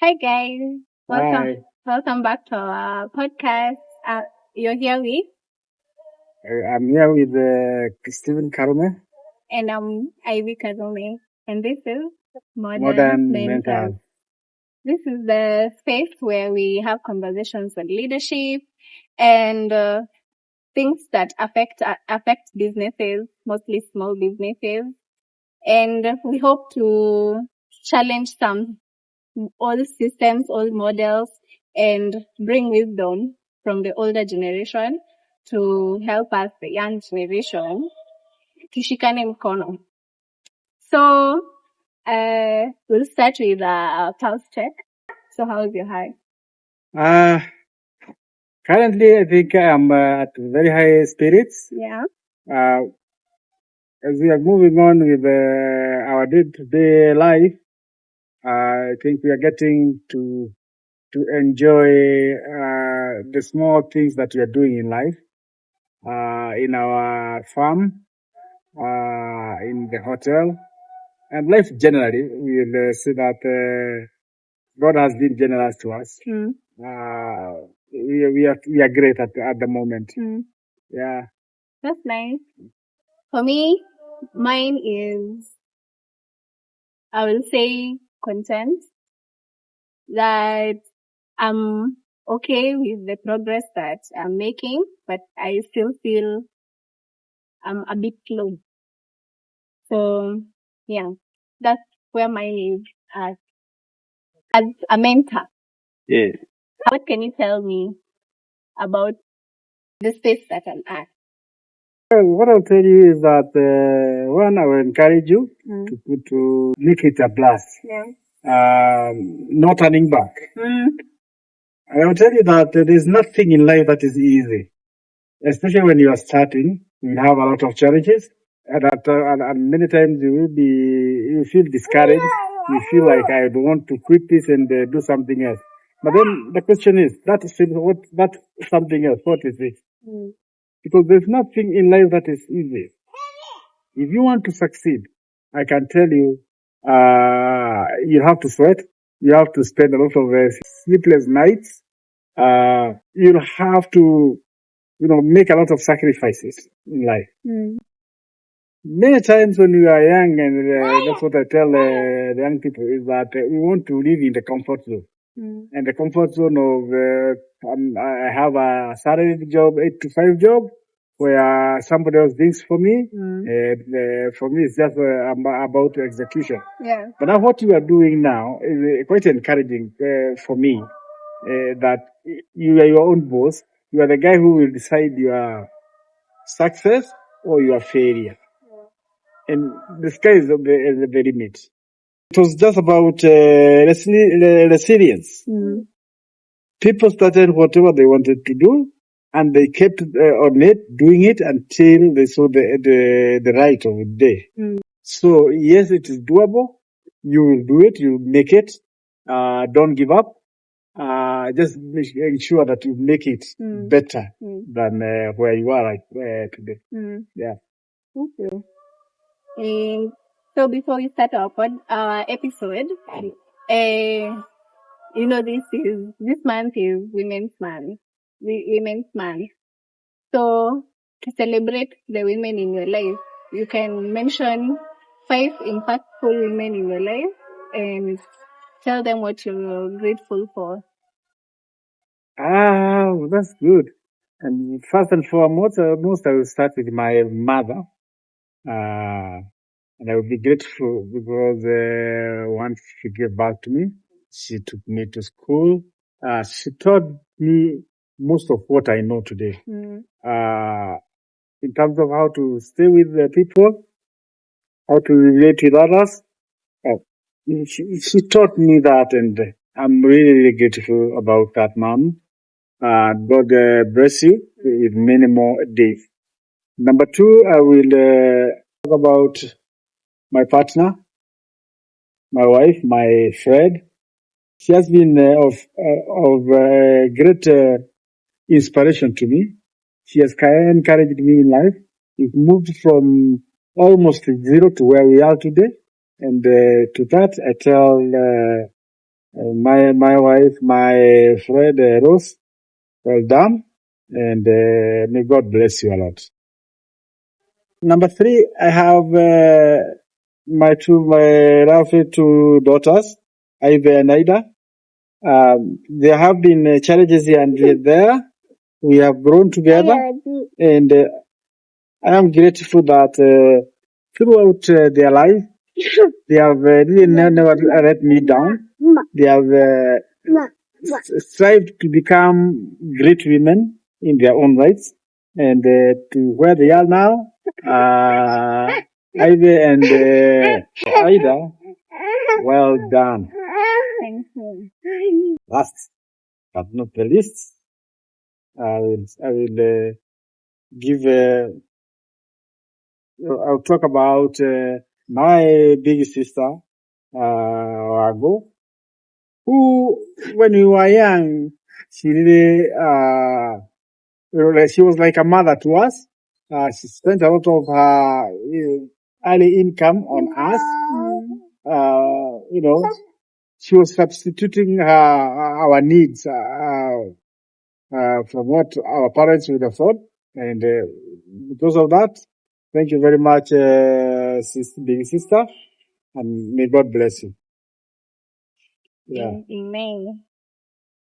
Hi guys, welcome Hi, welcome back to our podcast. You're here with, I'm here with Stephen Karume, and I'm Ivy Kazume, and this is Modern Modern Mentors. Mental. This is the space where we have conversations on leadership and things that affect businesses, mostly small businesses, and we hope to challenge some old systems, old models, and bring wisdom from the older generation to help us, the young generation, tushikane mkono. So, we'll start with our pulse check. So, how's your heart? Uh, Currently, I think I'm at very high spirits. Yeah. Uh, as we are moving on with our day-to-day life, I think we are getting to enjoy the small things that we are doing in life, in our farm, in the hotel, and life generally. We'll see that God has been generous to us. Mm. We are great at the moment. Mm. Yeah. That's nice. For me, mine is, I will say, content, that I'm okay with the progress that I'm making, but I still feel I'm a bit slow. So, yeah, that's where mine is at. As a mentor, Yeah. what can you tell me about the space that I'm at? Well, what I'll tell you is that one, I will encourage you Mm. to make it a blast. Yeah. No turning back. Mm. I will tell you that there's nothing in life that is easy, especially when you are starting. You have a lot of challenges, and many times you feel discouraged. You feel like I want to quit this and do something else. But then the question is, that something else? What is it? Mm. Because there's nothing in life that is easy. If you want to succeed, I can tell you, you have to sweat. You have to spend a lot of sleepless nights. You'll have to, make a lot of sacrifices in life. Mm. Many times when we are young, and that's what I tell the young people, is that we want to live in the comfort zone. Mm. And the comfort zone of, I have a salaried job, 8 to 5 job, where somebody else thinks for me. Mm. And for me, it's just about execution. Yeah. But now what you are doing now is quite encouraging for me, that you are your own boss. You are the guy who will decide your success or your failure. And the sky is the limit. It was just about resilience. Mm. People started whatever they wanted to do, and they kept on it, doing it until they saw the light of the day. Mm. So yes, it is doable. You will do it. You will make it. Don't give up. Just ensure that you make it Mm. better Mm. than where you are today. Mm. Yeah. Thank you. And so before we start our episode, this month is Women's Month. So to celebrate the women in your life, you can mention 5 impactful women in your life and tell them what you're grateful for. That's good. And first and foremost, I will start with my mother. And I will be grateful because once she gave birth to me, she took me to school. She taught me most of what I know today. Mm. In terms of how to stay with the people, how to relate with others. Oh, she taught me that, and I'm really, really grateful about that, mom. God bless you with many more days. Number two, I will talk about my partner, my wife, my friend. She has been of great inspiration to me. She has encouraged me in life. We've moved from almost zero to where we are today. And to that, I tell My wife, my friend Rose, well done, and may God bless you a lot. Number 3, I have my roughly 2 daughters, Ivy and Ida. There have been challenges here and there. We have grown together, and I am grateful that throughout their life, they have really never let me down. They have strived to become great women in their own rights, and to where they are now, Ivy and Ida, well done. Thank you. Last but not the least, I will give. I'll talk about my big sister, Wago, who, when we were young, she really, she was like a mother to us. She spent a lot of her early income on us. She was substituting our needs from what our parents would afford, and because of that, thank you very much, big sister, and may God bless you. Yeah. Amen.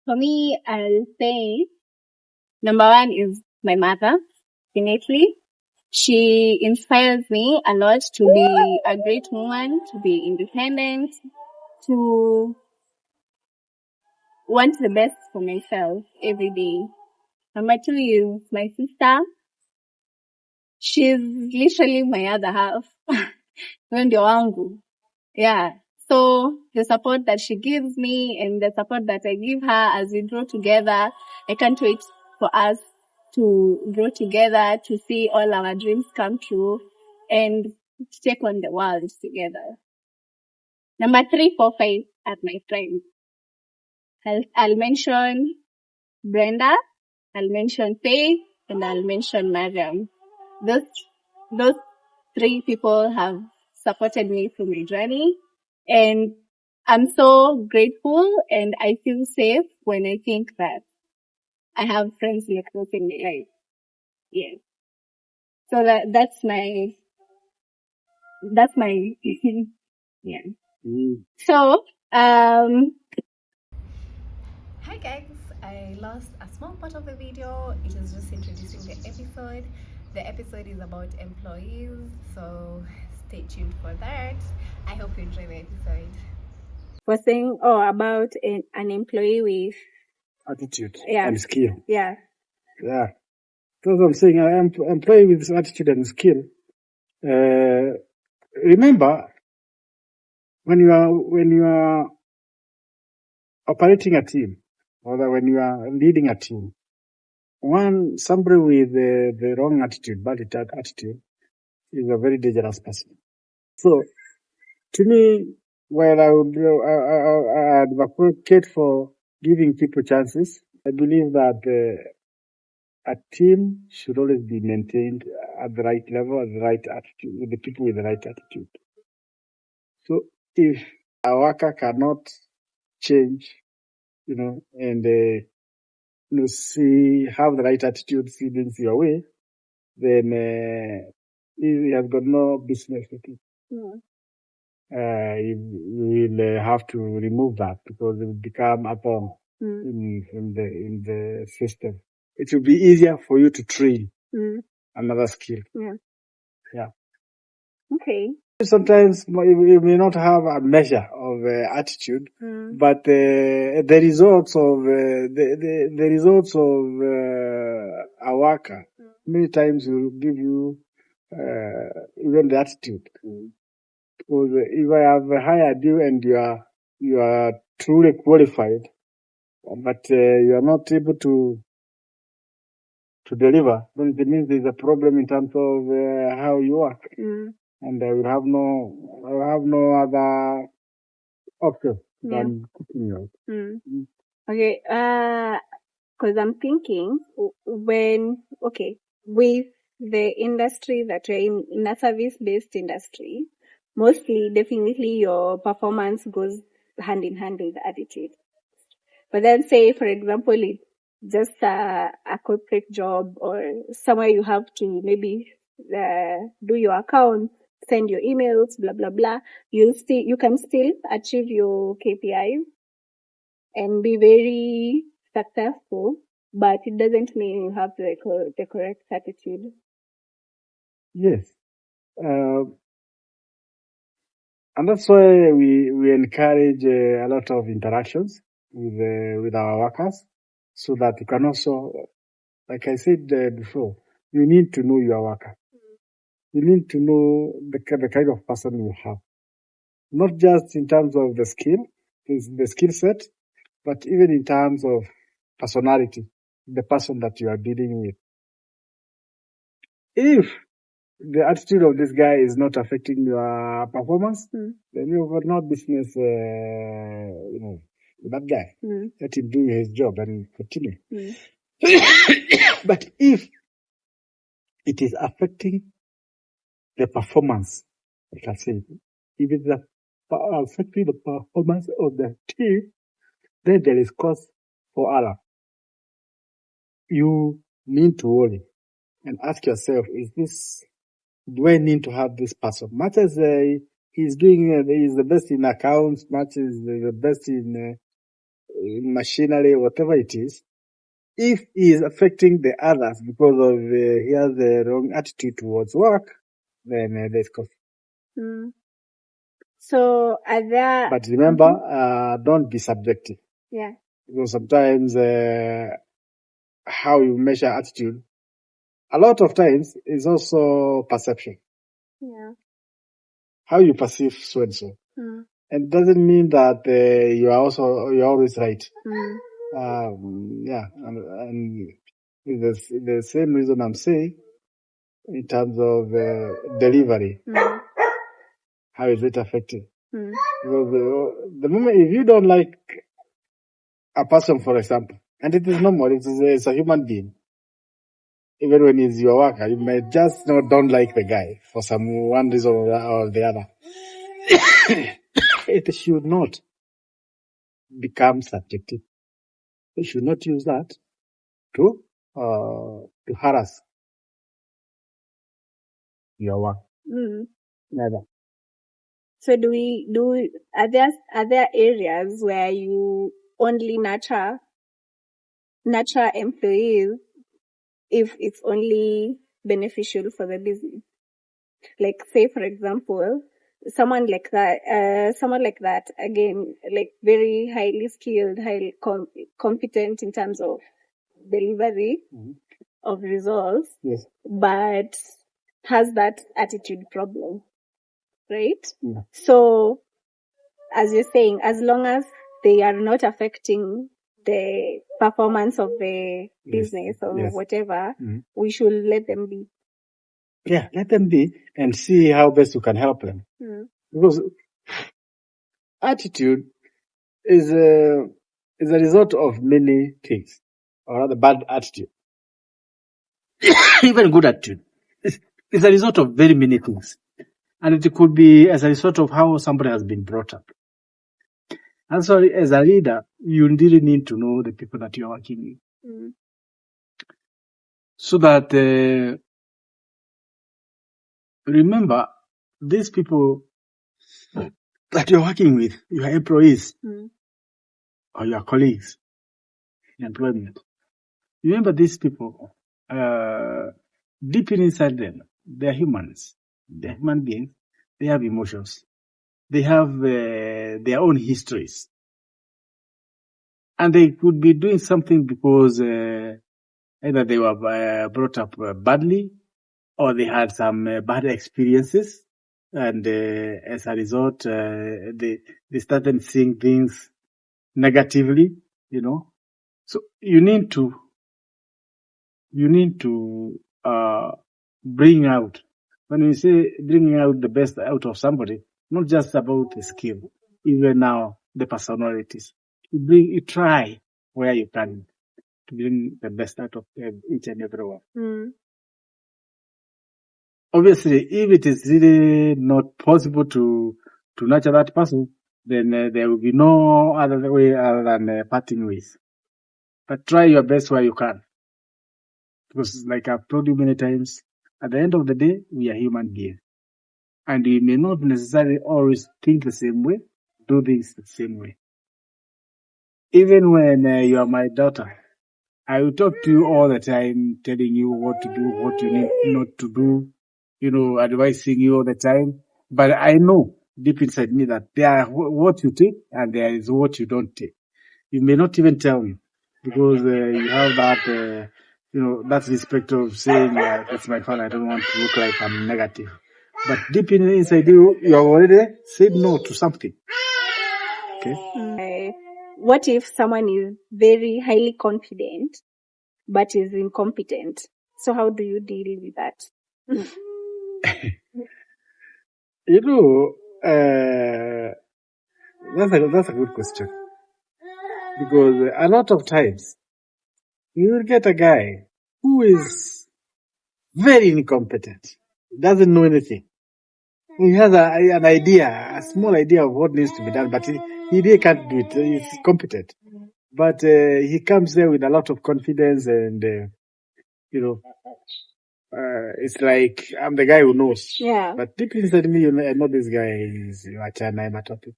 For me, I'll say number 1 is my mother, innately. She inspires me a lot to be a great woman, to be independent, to want the best for myself every day. Number 2 is my sister. She's literally my other half. Huyo ndio wangu. Yeah. So the support that she gives me and the support that I give her as we grow together, I can't wait for us to grow together, to see all our dreams come true, and to take on the world together. Number 3, 4, 5 are my friends. I'll mention Brenda, I'll mention Faith, and I'll mention Mariam. Those 3 people have supported me through my journey, and I'm so grateful and I feel safe when I think that I have friends like those in my life. Yes. So that's my yeah. So Hi guys, I lost a small part of the video. It was just introducing the episode. The episode is about employees, so stay tuned for that. I hope you enjoy the episode. was saying about an employee with Attitude Yeah. and skill. yeah. Yeah. That's what I'm saying. I am employee with attitude and skill. Remember, when you are operating a team, or when you are leading a team, somebody with the wrong attitude, bad attitude, is a very dangerous person. So, to me, while I would I advocate for giving people chances, I believe that a team should always be maintained at the right level, at the right attitude, with the people with the right attitude. So, if a worker cannot change, and have the right attitude, see things your way, then he has got no business with it. You will have to remove that because it will become a thorn in the system. It will be easier for you to train another skill. Yeah. Okay. Sometimes you may not have a measure of attitude, but the results of a worker many times will give you even the attitude. Because if I have hired you and you are truly qualified, but you are not able to deliver, then it means there's a problem in terms of how you work. And I will have no other option than kicking you out. Okay. Cause I'm thinking with the industry that we're in a service-based industry, mostly definitely your performance goes hand in hand with the attitude. But then say, for example, it's just a corporate job or somewhere you have to maybe do your account, send your emails, blah, blah, blah. You can still achieve your KPIs and be very successful, but it doesn't mean you have the correct attitude. Yes. And that's why we encourage a lot of interactions with our workers, so that you can also, like I said before, you need to know your worker. You need to know the kind of person you have, not just in terms of the skill set, but even in terms of personality, the person that you are dealing with. If the attitude of this guy is not affecting your performance, then you have no business, with that guy. Let him do his job and continue. But if it is affecting the performance, like I said, if it is affecting the performance of the team, then there is cause for alarm. You need to worry and ask yourself, do I need to have this person? Much as he's the best in accounts, much as the best in machinery, whatever it is, if he is affecting the others because of he has the wrong attitude towards work, then there's cause. So But remember, don't be subjective. Yeah. Because sometimes how you measure attitude, a lot of times, is also perception. Yeah. How you perceive so and so. And it doesn't mean that you're always right. Yeah, and the same reason I'm saying in terms of delivery. How is it affected? Because the moment, if you don't like a person, for example, and it is normal, it's a human being. Even when he's your worker, you may just don't like the guy for one reason or the other. It should not become subjective. You should not use that to harass your work. Never. So are there areas where you only nurture employees if it's only beneficial for the business? Like, say, for example, someone like that, again, like very highly skilled, highly competent in terms of delivery of results, Yes. but has that attitude problem, right? Yeah. So, as you're saying, as long as they are not affecting the performance of the business or whatever, we should let them be. Yeah, let them be and see how best you can help them. Because attitude is a result of many things, or rather bad attitude. Even good attitude is a result of very many things. And it could be as a result of how somebody has been brought up. And so as a leader, you really need to know the people that you're working with. So that, remember, these people that you're working with, your employees, or your colleagues in employment, remember these people, deep inside them, they're humans. They're human beings. They have emotions. They have their own histories. And they could be doing something because either they were brought up badly, or they had some bad experiences, and as a result, they started seeing things negatively, So you need to bring out, when we say bringing out the best out of somebody, not just about the skill, even now the personalities. You try where you can to bring the best out of each and everyone. Obviously, if it is really not possible to nurture that person, then there will be no other way other than parting ways. But try your best where you can. Because like I've told you many times, at the end of the day, we are human beings. And we may not necessarily always think the same way, do things the same way. Even when you are my daughter, I will talk to you all the time, telling you what to do, what you need not to do, advising you all the time. But I know deep inside me that there are what you take and there is what you don't take. You may not even tell me because you have that, that respect of saying, that's my fault, I don't want to look like I'm negative. But deep inside you, you have already said no to something. Okay? What if someone is very highly confident but is incompetent? So how do you deal with that? That's a good question. Because a lot of times, you will get a guy who is very incompetent, doesn't know anything. He has an idea, a small idea of what needs to be done, but he really can't do it. He's competent. But he comes there with a lot of confidence and, it's like, I'm the guy who knows. Yeah. But deep inside me, I know this guy is Wachana Matopi.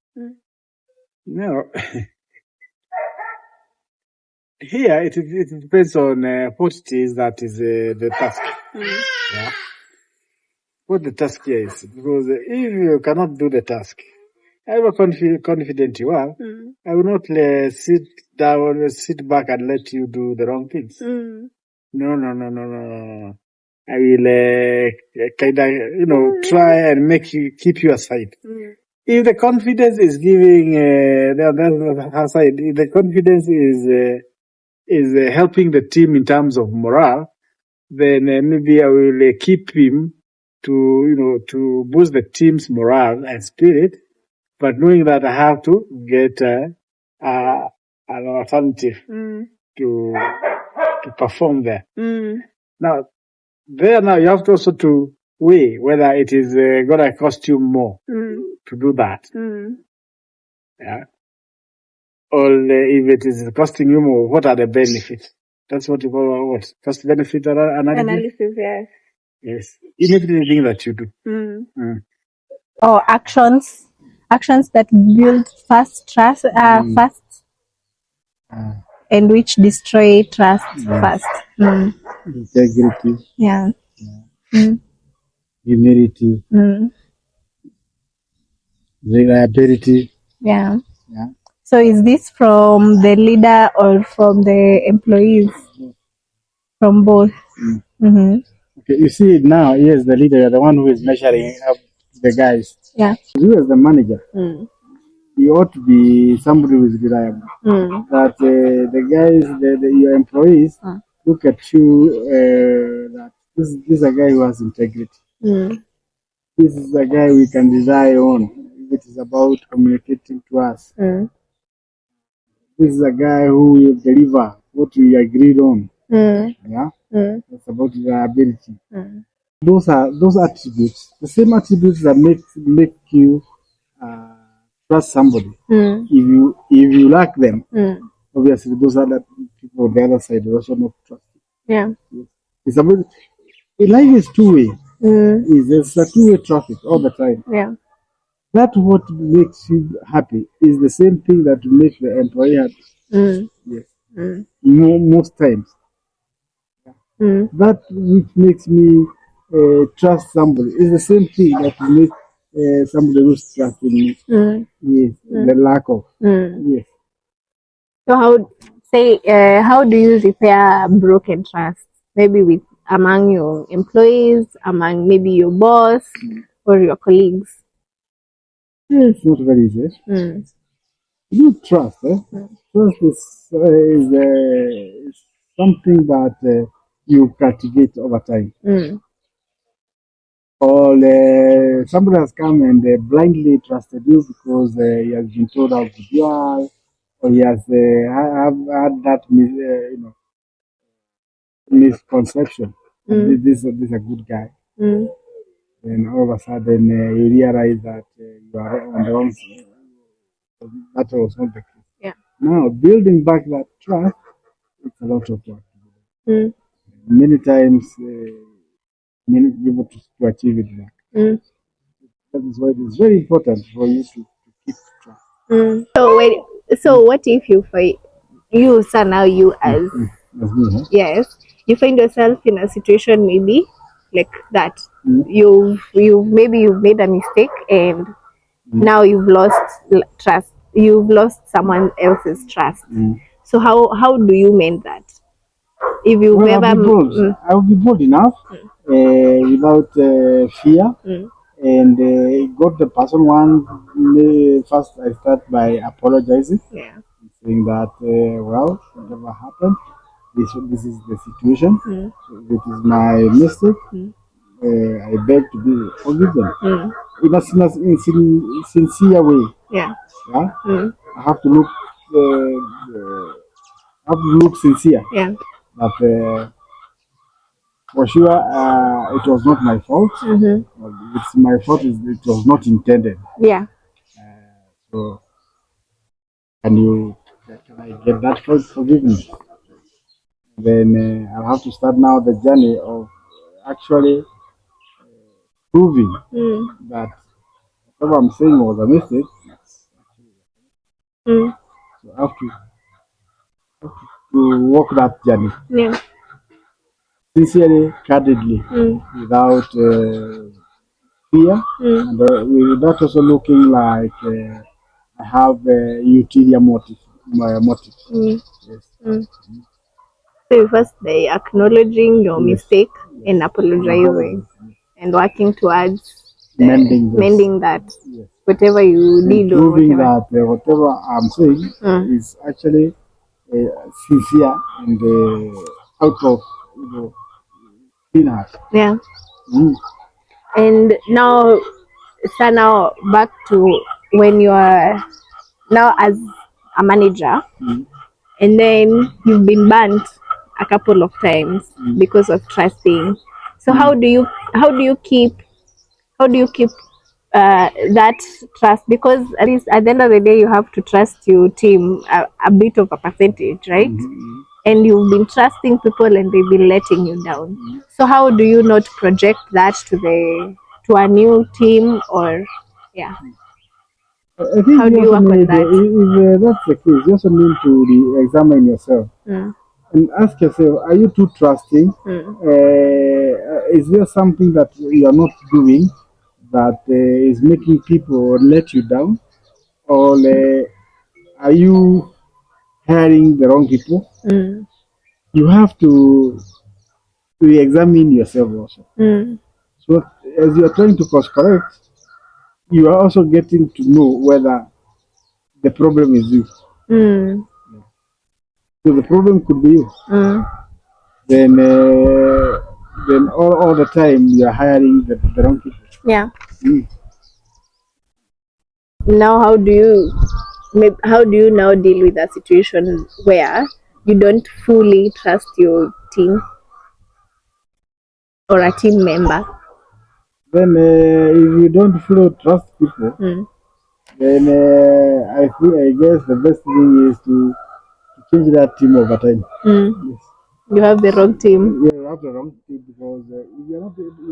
No. Here, it depends on what it is that is the task. Yeah. What the task here is. Because if you cannot do the task, however confident you are, I will not sit back and let you do the wrong things. No. I will try and keep you aside. If the confidence is giving aside, if the confidence is helping the team in terms of morale, then maybe I will keep him to boost the team's morale and spirit, but knowing that I have to get an alternative to perform there. Now you have to also to weigh whether it is going to cost you more to do that. Yeah. Or if it is costing you more, what are the benefits? That's what you call cost benefit analysis. Yes. Yes. In everything that you do. Or actions that build fast trust, and which destroy trust fast. Integrity. Yeah. Humility. Reliability. Yeah. So is this from the leader or from the employees? From both. Okay, you see now, yes, the leader, the one who is measuring up the guys. Yeah. You as the manager, you ought to be somebody who is reliable. That the guys, your employees, look at you that this is a guy who has integrity. This is a guy we can rely on if it is about communicating to us. This is a guy who will deliver what we agreed on. Yeah, it's about reliability. Those attributes, the same attributes that make you trust somebody. If you lack them, obviously those other people on the other side will also not trust you. Yeah. It's about life is two-way. It's a two-way traffic all the time. Yeah. That what makes you happy is the same thing that will make the employee happy. Yes. Most times. That which makes me trust somebody is the same thing that will make somebody lose trust in me. Yes. The lack of. Yes. So how do you repair broken trust? Maybe among your employees, among maybe your boss or your colleagues? It's not very easy. You trust. Trust is something that you cultivate over time. Or somebody has come and blindly trusted you because he has been told how good you are, or he has had that misconception. This is a good guy. And all of a sudden you realize that you are on the wrong side. That was not the case. Yeah. Now, building back that trust, it's a lot of work. Mm. Many times, many people to achieve it back. Mm. That is why it is very important for you to keep trust. Mm. So what if you sir, now you as That's me, huh? yes, you find yourself in a situation maybe like that. Mm. You've made a mistake and now you've lost trust. You've lost someone else's trust. So how do you mend that? If you've Well, ever I'll be bold enough without fear. And got the person one. First, I start by apologizing, yeah. saying that, well, whatever happened, this is the situation. So if it is my mistake, I beg to be forgiven. In a sincere way. Yeah. Yeah? I have to look sincere. Yeah. But for sure, it was not my fault. It's my fault. It was not intended. Yeah. So can I get that forgiveness? Then I'll have to start now the journey of actually proving that whatever I'm saying was a mistake. So I have to walk that journey Yeah. sincerely, candidly, without fear, and without also looking like I have ulterior motive. Yes. So first by acknowledging your mistake and apologizing and working towards mending that whatever you did or proving whatever. that whatever I'm saying is actually sincere and out of clean heart. Yeah. Mm. And now, so now back to when you are now as a manager, and then you've been burnt a couple of times because of trusting. So how do you keep that trust? Because at least at the end of the day, you have to trust your team a bit of a percentage, right? And you've been trusting people and they've been letting you down. So how do you not project that to a new team or yeah? I think How do you work on that? If that's the case, you also need to examine yourself and ask yourself: are you too trusting? Is there something that you are not doing that is making people let you down, or are you hiring the wrong people? You have to re-examine yourself also. So as you are trying to course correct, you are also getting to know whether the problem is you. So the problem could be you. Then all the time you are hiring the wrong people. Yeah. Mm. Now how do you now deal with a situation where you don't fully trust your team or a team member? Then if you don't fully trust people, then I guess the best thing is to change that team over time. Yes. You have the wrong team. Yeah, you have the wrong team because if you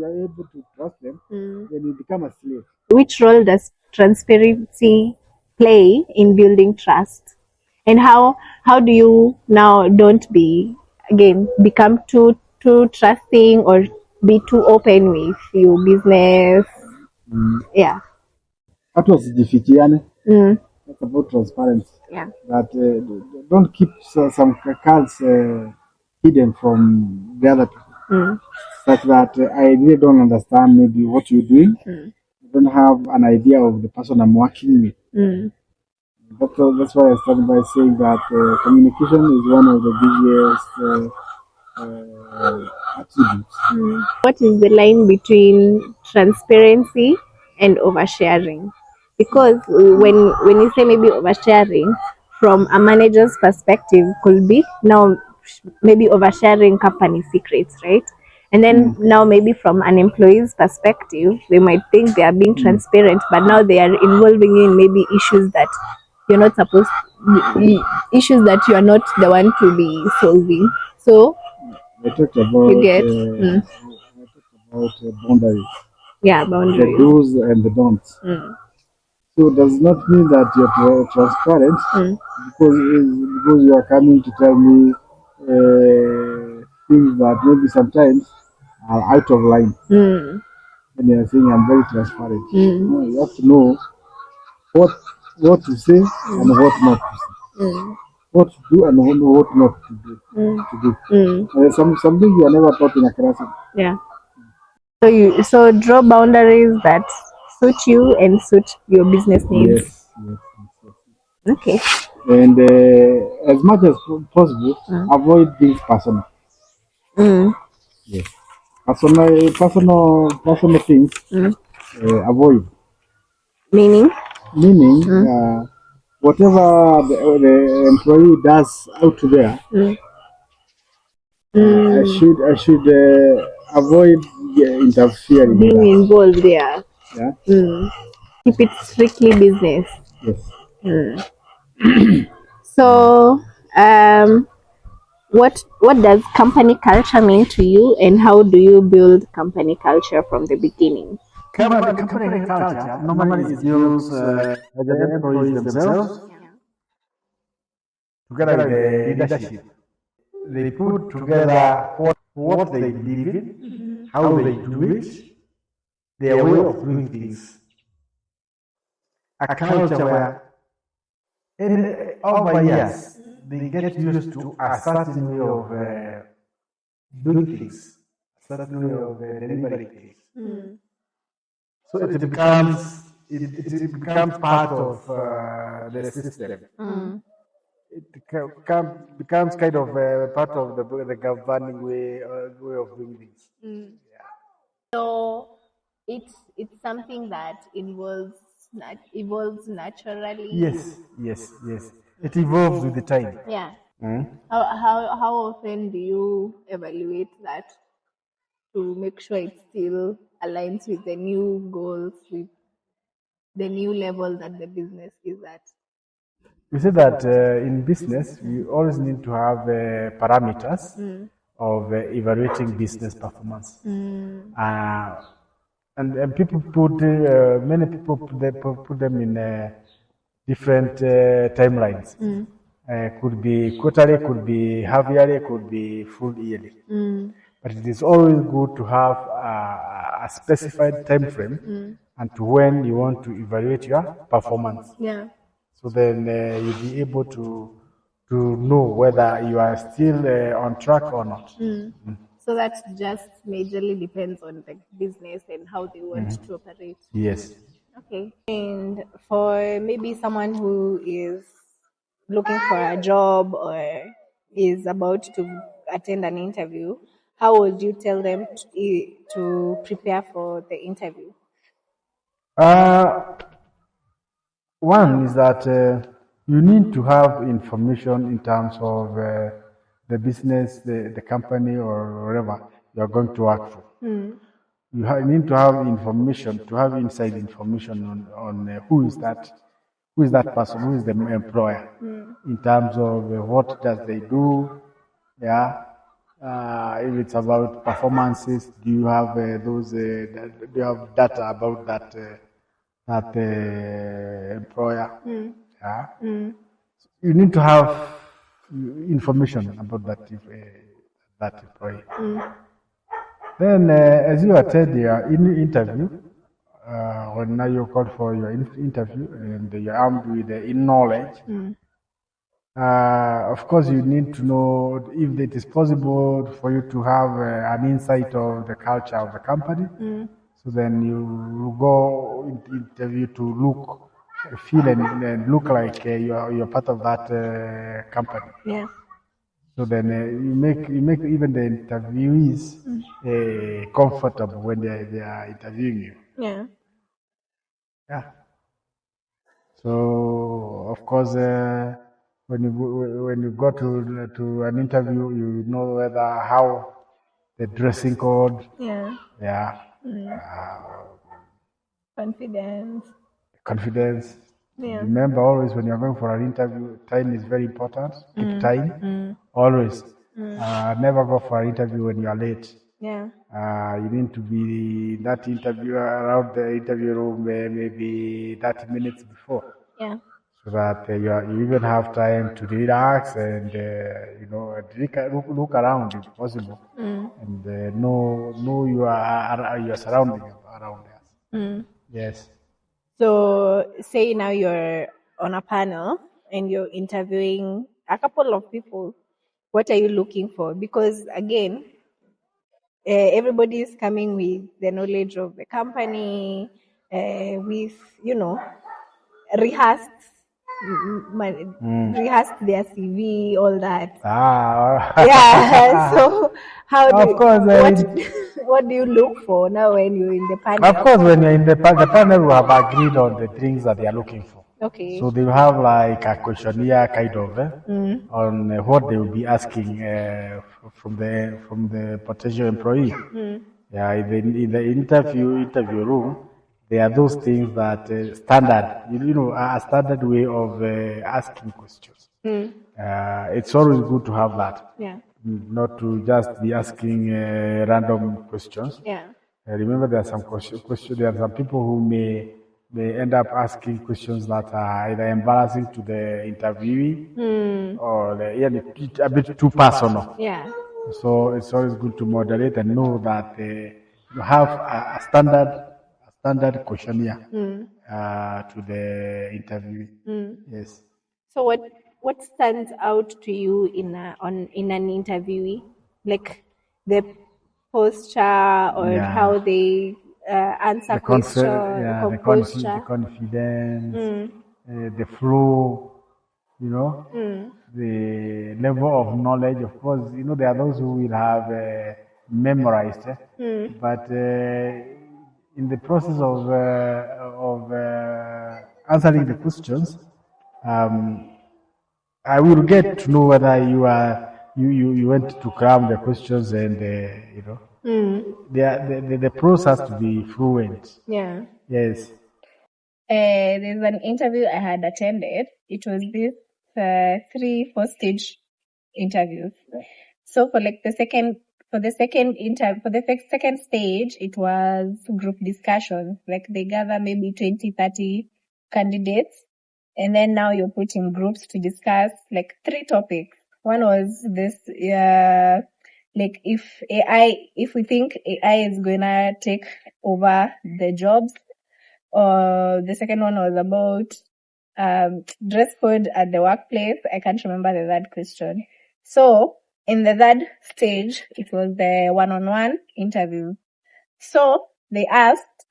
are able to trust them, then you become a slave. Which role does transparency play in building trust? And how do you now don't become too trusting or be too open with your business? Yeah. That was jifikiane. Mm. That's about transparency. Yeah. That don't keep some cards hidden from the other people. Such that I really don't understand maybe what you're doing. I don't have an idea of the person I'm working with. That's why I started by saying that communication is one of the biggest attributes. What is the line between transparency and oversharing? Because when you say maybe oversharing, from a manager's perspective, could be now maybe oversharing company secrets, right? And then now maybe from an employee's perspective, they might think they are being transparent, but now they are involving you in maybe issues that you're not supposed issues that you are not the one to be solving. So I talked about you get boundaries, yeah, the boundaries. do's and the don'ts. So it does not mean that you're transparent because you are coming to tell me things that maybe sometimes are out of line. And you are saying I'm very transparent. No, you have to know what to say and what not to say. What to do and what not to do. Something you are never taught in a classroom. Yeah. So draw boundaries that suit you and suit your business needs. Yes. Okay. And as much as possible, avoid being personal. Yes. Personal things. Avoid. Meaning? Whatever the employee does out there, I should avoid interfering. Being involved there. Yeah. Keep it strictly business. Yes. So, what does company culture mean to you, and how do you build company culture from the beginning? Company culture normally is built by the employees themselves together with the leadership. They put together what they believe in, how they do it, their way of doing things. A culture where, over years, they get used to a certain way of doing things, a certain way of delivering things. So it becomes part of the system. It becomes kind of part of the governing way of doing things. So it's something that evolves naturally. Yes. It evolves with the time. Yeah. Mm. How often do you evaluate that to make sure it still aligns with the new goals, with the new level that the business is at? We say that in business, we always need to have parameters of evaluating business performance. And people put many people put them in different timelines. Could be quarterly, could be half yearly, could be full yearly. But it is always good to have a specified time frame and to when you want to evaluate your performance. Yeah. So then you'll be able to know whether you are still on track or not. So that just majorly depends on the business and how they want to operate. Yes. Okay. And for maybe someone who is looking for a job or is about to attend an interview, how would you tell them to prepare for the interview? One is that you need to have information in terms of the business, the company, or wherever you are going to work for. You need to have information, to have inside information on who is that person, who is the employer, in terms of what does they do, yeah. If it's about performances, do you have those? Do you have data about that employer? Yeah. You need to have information about that employee. Then, as you attend your interview, when now you're called for your interview and you're armed with knowledge, of course, you need to know if it is possible for you to have an insight of the culture of the company. So then you go into interview to feel and look like you're part of that company. Yeah. So then you make even the interviewees comfortable when they are interviewing you. Yeah. Yeah. So of course, when you go to an interview, you know whether how the dressing code. Yeah. Yeah. Confidence. Confidence. Remember, always when you're going for an interview, time is very important. Keep time. Always. Never go for an interview when you are late. Yeah. You need to be that interview around the interview room maybe 30 minutes before. Yeah. So that you even have time to relax and look around if possible, and know your surrounding around us. Yes. So, say now you're on a panel and you're interviewing a couple of people. What are you looking for? Because again, everybody is coming with the knowledge of the company, with rehearsed, rehearsed their CV, all that. Yeah. So, how do Of course, what do you look for now when you're in the panel? Of course, when you're in the panel, we have agreed on the things that they are looking for. Okay. So they have like a questionnaire kind of on what they will be asking from the potential employee. Yeah, in the interview room, there are those things that standard, a standard way of asking questions. It's always good to have that. Yeah. Not to just be asking random questions. Yeah. Remember, there are some there are some people who may end up asking questions that are either embarrassing to the interviewee or a bit too personal. Yeah. So it's always good to moderate and know that you have a standard questionnaire to the interviewee. Yes. So what stands out to you in an interviewee, like the posture or how they answer questions, the confidence, the flow, the level of knowledge. Of course, there are those who will have memorized, but in the process of answering the questions, I will get to know whether you went to cram the questions and the process has to be fluent. Yeah. Yes. There's an interview I had attended. It was this 3-4 stage interviews. So for the second stage, it was group discussions. Like they gather maybe 20, 30 candidates. And then now you're put in groups to discuss like 3 topics. One was this, like if we think AI is gonna take over the jobs. The second one was about dress code at the workplace. I can't remember the third question. So in the third stage, it was the one-on-one interview. So they asked,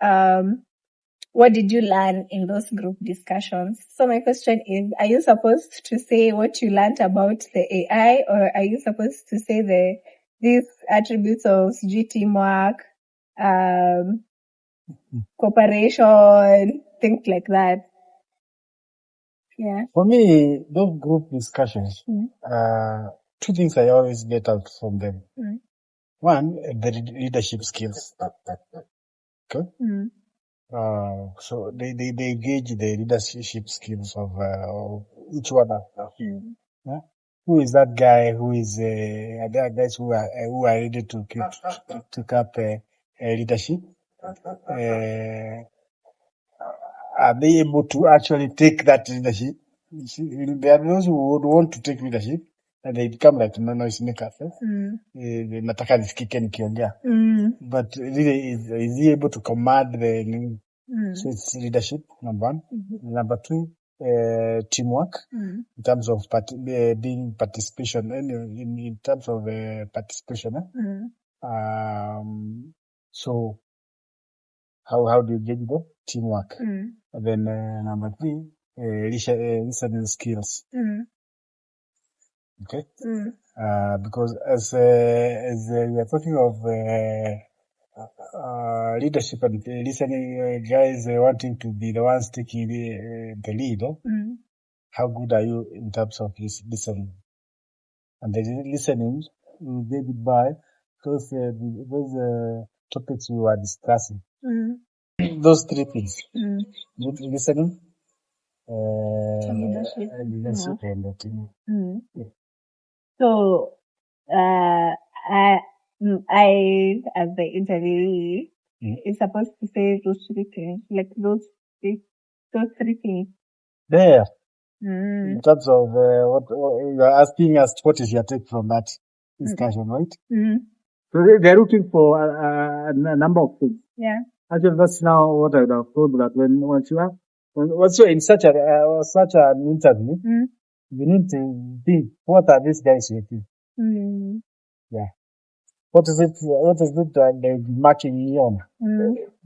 what did you learn in those group discussions? So my question is, are you supposed to say what you learned about the AI, or are you supposed to say these attributes of teamwork, cooperation, things like that? Yeah. For me, those group discussions, 2 things I always get out from them. One, the leadership skills. Okay. So they gauge the leadership skills of each one of them. Yeah? Who is that guy? Who is there are guys who are ready to take up leadership? Are they able to actually take that leadership? There are those who would want to take leadership and they become like noise makers. Nataka nisikike nikiongea. But really, is he able to command the so it's leadership, number 1. Number 2, teamwork, in terms of being participation, in terms of participation. So how do you get the teamwork? And then number 3, listening skills. Okay. Because as we are talking of leadership and listening, guys wanting to be the ones taking the lead. How good are you in terms of listening? And the listening will get it by those topics we were discussing. Those 3 things: listening, Leadership. leadership and the team. So, I, as the interviewee, is supposed to say those three things, like those three things. There, in terms of what you are asking us, what is your take from that discussion, right? So they're looking for a number of things. Yeah. Actually, that's now what I would have told that once you're in such an interview, you need to think, what are these guys waiting? Yeah. What is it they're marking you on?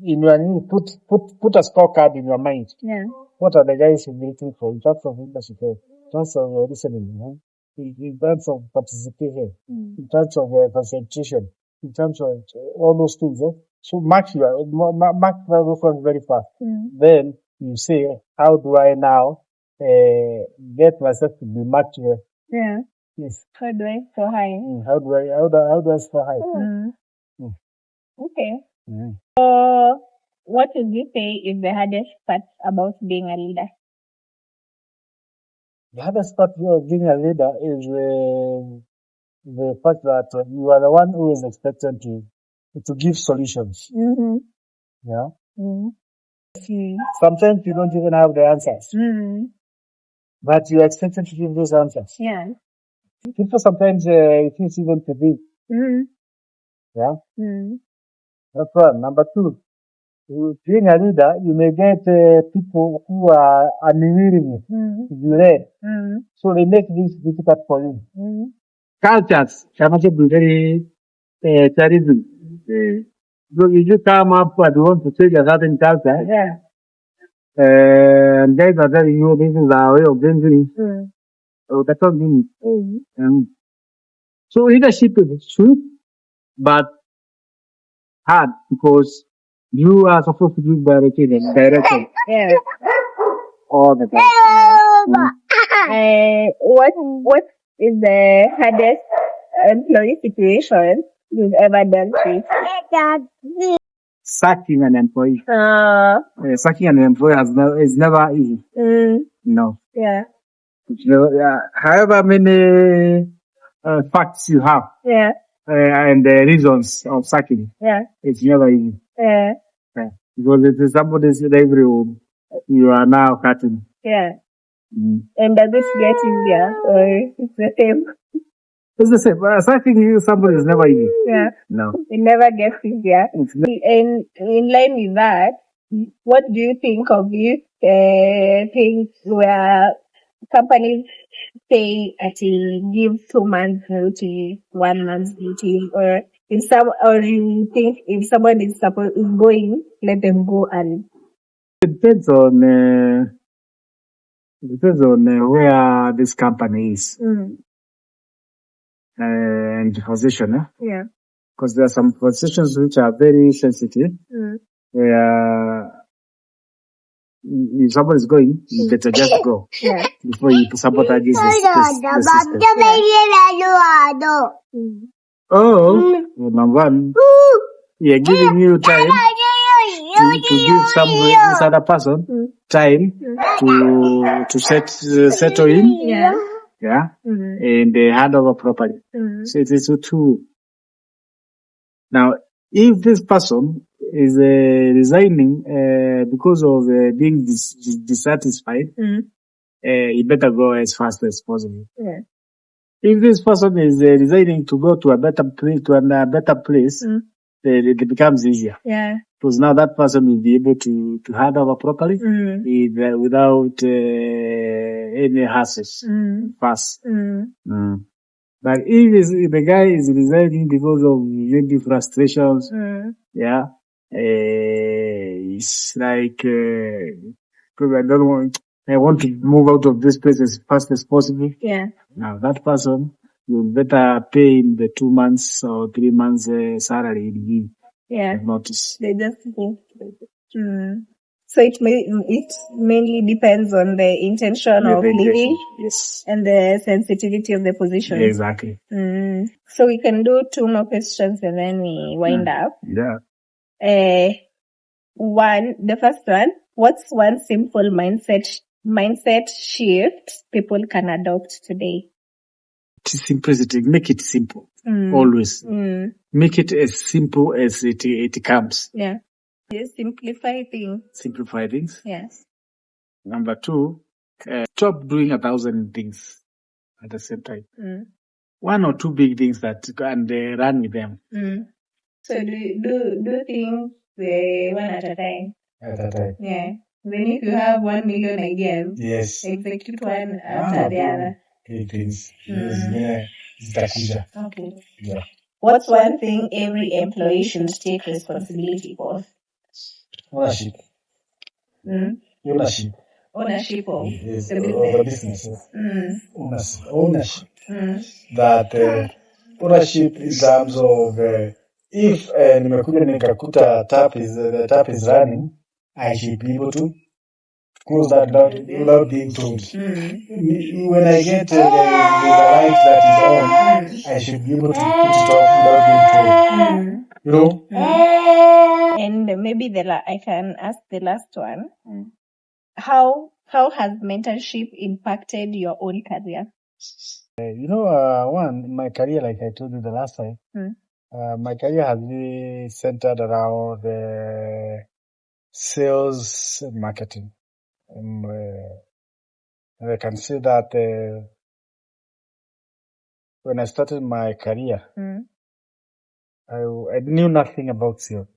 In your put a scorecard in your mind. Yeah. What are the guys waiting for in terms of leadership, in terms of listening, in terms of participation, in terms of concentration, in terms of all those things. So mark those ones very fast. Then you say, how do I now get myself to be marked here? Yeah. Yes. How do I score high? How do I score high? Okay. What would you say is the hardest part about being a leader? The hardest part of being a leader is the fact that you are the one who is expected to give solutions. Yeah. Sometimes you don't even have the answers, but you are expected to give those answers. Yeah. People sometimes refuse even to be. Yeah. That's one. Number two, being a leader, you may get people who are unwilling to be led, so they make this difficult for you. Cultures can also be very challenging. So if you come up and want to change a certain culture, and guys are telling you this is our way of doing things, so that's not mean. So leadership is true, but hard because you are supposed to give direction Yeah. all the time. What is the hardest employee situation you've ever dealt with? Sacking an employee. Sacking an employee is never easy. No. Yeah. However many facts you have, and the reasons of sacking, it's never easy. Because it is somebody's livelihood you are now cutting. Yeah. And does it get easier or it's the same? It's the same. Sacking somebody is never easy. Yeah. No. It never gets easier. And in line with that, what do you think of these things where companies say give 2 months notice, 1 month's notice, or you think if someone is going, let them go and It depends on where this company is and the position. Yeah. Because there are some positions which are very sensitive, where if someone is going, you better just go before you sabotage the system. Number one, we are giving you time to give this other person time to settle in, and hand over properly. So it is two. Now, if this person is resigning because of being dissatisfied, you better go as fast as possible. If this person is resigning to go to a better place, it becomes easier. Yeah. Because now that person will be able to hand over properly without any hassles. Fast. But if the guy is resigning because of maybe frustrations, it's like, I want to move out of this place as fast as possible. Yeah. Now that person, you better pay him the 2 months or 3 months salary in give. Yeah. Notice. They just go. So it mainly depends on the intention of leaving, and the sensitivity of the position. Exactly. So we can do 2 more questions and then we wind up. Yeah. The first one, what's one simple mindset mindset shift people can adopt today? Simplicity. Make it simple. Mm. Always. Mm. Make it as simple as it comes. Yeah. Just simplify things. Simplify things. Yes. Number 2, stop doing 1,000 things at the same time. Mm. 1 or 2 big things that and run with them. Mm. So do things one at a time. At a time. Yeah. Then if you have 1 million ideas, Yes. execute one after the other. Big things. Mm. Zitakuja. Okay. Yeah. What's one thing every employee should take responsibility for? Ownership. Mm. Ownership. Ownership of Yes. the Of business. the business. Mm. Ownership. Mm. That ownership in terms of if nimekuja nikakuta the tap is running, I should be able to close that without being told. Mm. When I get the light that is on, I should be able to put it off without being told. Mm. You know? And maybe I can ask the last one. How has mentorship impacted your own career? My career, like I told you the last time, my career has really centered around sales and marketing. And I can say that when I started my career, I knew nothing about sales.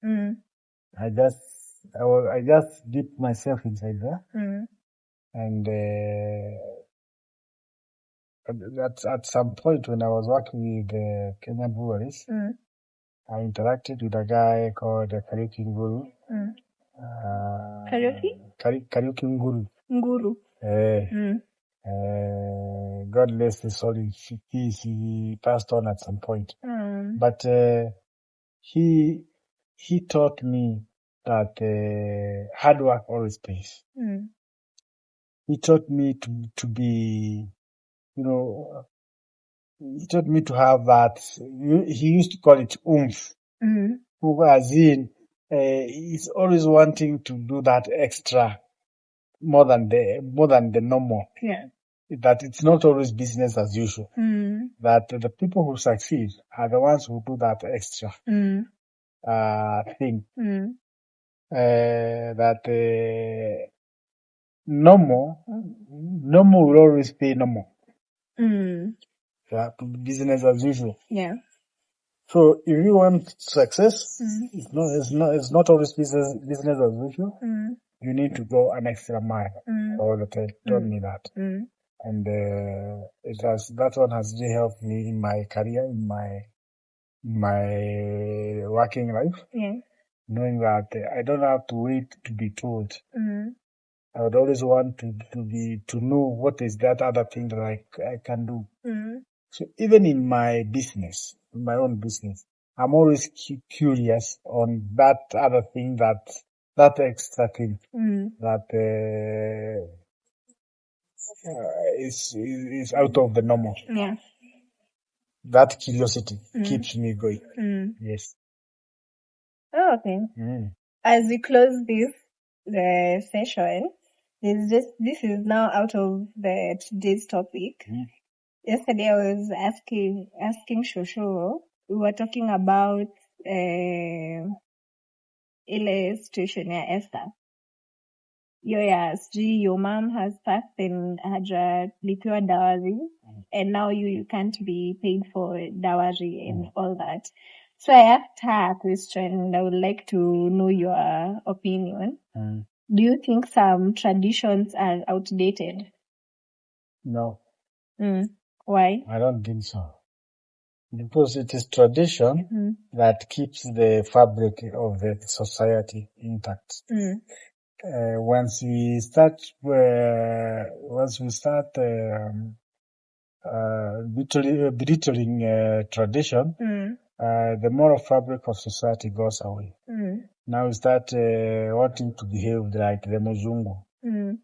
I just dipped myself inside there, and at some point when I was working with the Kenyan breweries, I interacted with a guy called Kariuki Nguru. Kariuki Nguru. Nguru. God bless his soul. He passed on at some point. But he taught me that hard work always pays. He taught me to be, he taught me to have that. He used to call it oomph. As in, he's always wanting to do that extra more than the normal. Yeah. That it's not always business as usual. That the people who succeed are the ones who do that extra thing. That normal will always pay normal. Business as usual. Yeah. So if you want success, it's not always business as usual. You need to go an extra mile all the time. Told me that. And that one has really helped me in my career, in my working life. Yeah. Knowing that I don't have to wait to be told. I would always want to know what is that other thing that I can do. So even in my business, in my own business, I'm always curious on that other thing, that extra thing that is out of the normal. Yeah. That curiosity keeps me going. Yes. Oh, okay. As we close the session, this is now out of today's topic. Yesterday I was asking Shosho, we were talking about ile situation ya Esther. Your mom has passed and hajalipiwa dowry, and now you can't be paid for dowry and all that. So I asked her a question, and I would like to know your opinion. Do you think some traditions are outdated? No. Why? I don't think so. Because it is tradition that keeps the fabric of the society intact. Once we start belittling tradition, the moral fabric of society goes away. Now we start wanting to behave like the Muzungu.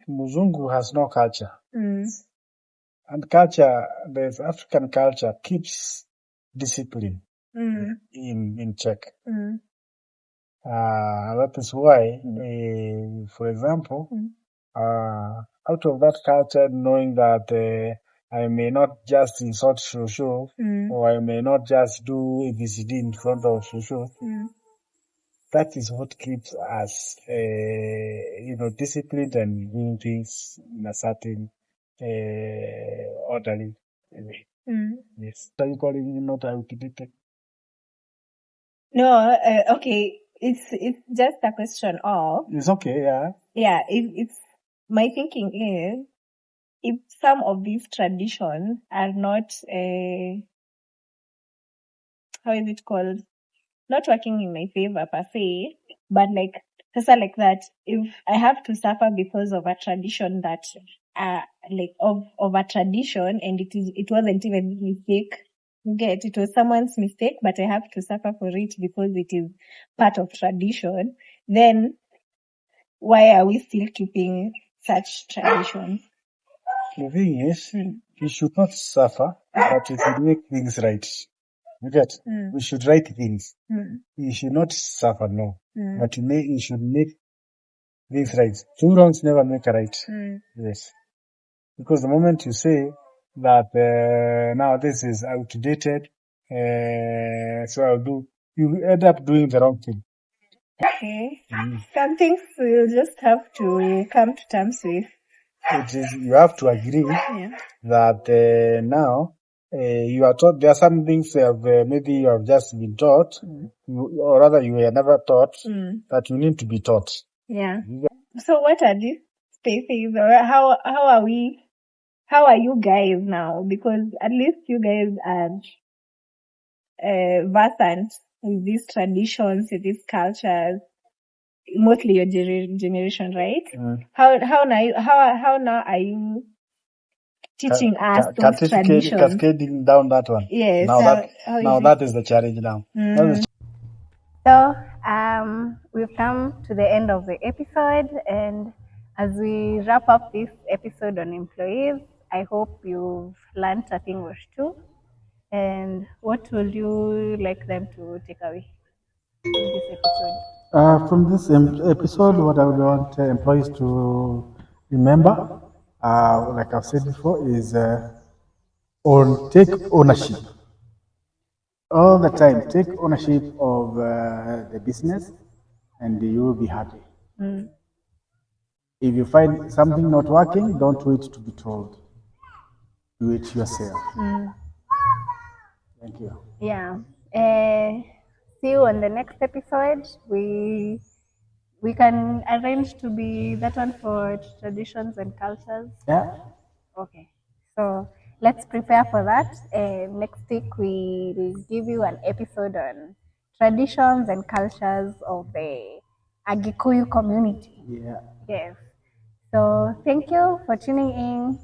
Muzungu has no culture. And culture, the African culture keeps discipline in check. That is why, for example, out of that culture, knowing that I may not just insult Shosho, or I may not just do ABCD in front of Shosho. That is what keeps us, disciplined and doing things in a certain orderly way. Yes. Are you calling me not outdated? No, okay. It's just a question of. It's okay, yeah. Yeah, it's my thinking is if some of these traditions are not how is it called? Not working in my favor per se, but like that, if I have to suffer because of a tradition that like of a tradition and it wasn't even a mistake. You get, it was someone's mistake, but I have to suffer for it because it is part of tradition, then why are we still keeping such traditions? The thing is, you should not suffer, but you should make things right. You get? We should write things. You should not suffer, no. But you should make things right. Two wrongs never make a right. Yes. Because the moment you say that now this is outdated, so I'll do, you end up doing the wrong thing. Okay. Some things we'll just have to come to terms with. You have to agree that now you are taught, there are some things maybe you have just been taught, or rather you were never taught, that you need to be taught. Yeah. So what are these spaces, or how are you guys now? Because at least you guys are versant with these traditions, with these cultures, mostly your generation, right? How now are you teaching us those traditions? Cascading down that one. Yes. Now that is the challenge now. So we've come to the end of the episode, and as we wrap up this episode on employees, I hope you've learned a thing or two. And what would you like them to take away in this episode? From this episode, what I would want employees to remember, like I've said before, is take ownership. All the time, take ownership of the business, and you will be happy. If you find something not working, don't wait to be told. Do it yourself. Thank you. Yeah. See you on the next episode. We can arrange to be that one for traditions and cultures. Yeah. Okay. So let's prepare for that. Next week we'll give you an episode on traditions and cultures of the Agikuyu community. Yeah. Yes. So thank you for tuning in.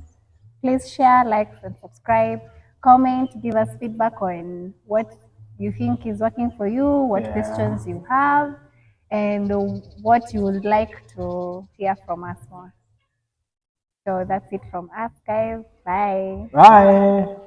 Please share, like, and subscribe. Comment, give us feedback on what you think is working for you, what questions you have, and what you would like to hear from us more. So that's it from us, guys. Bye. Bye.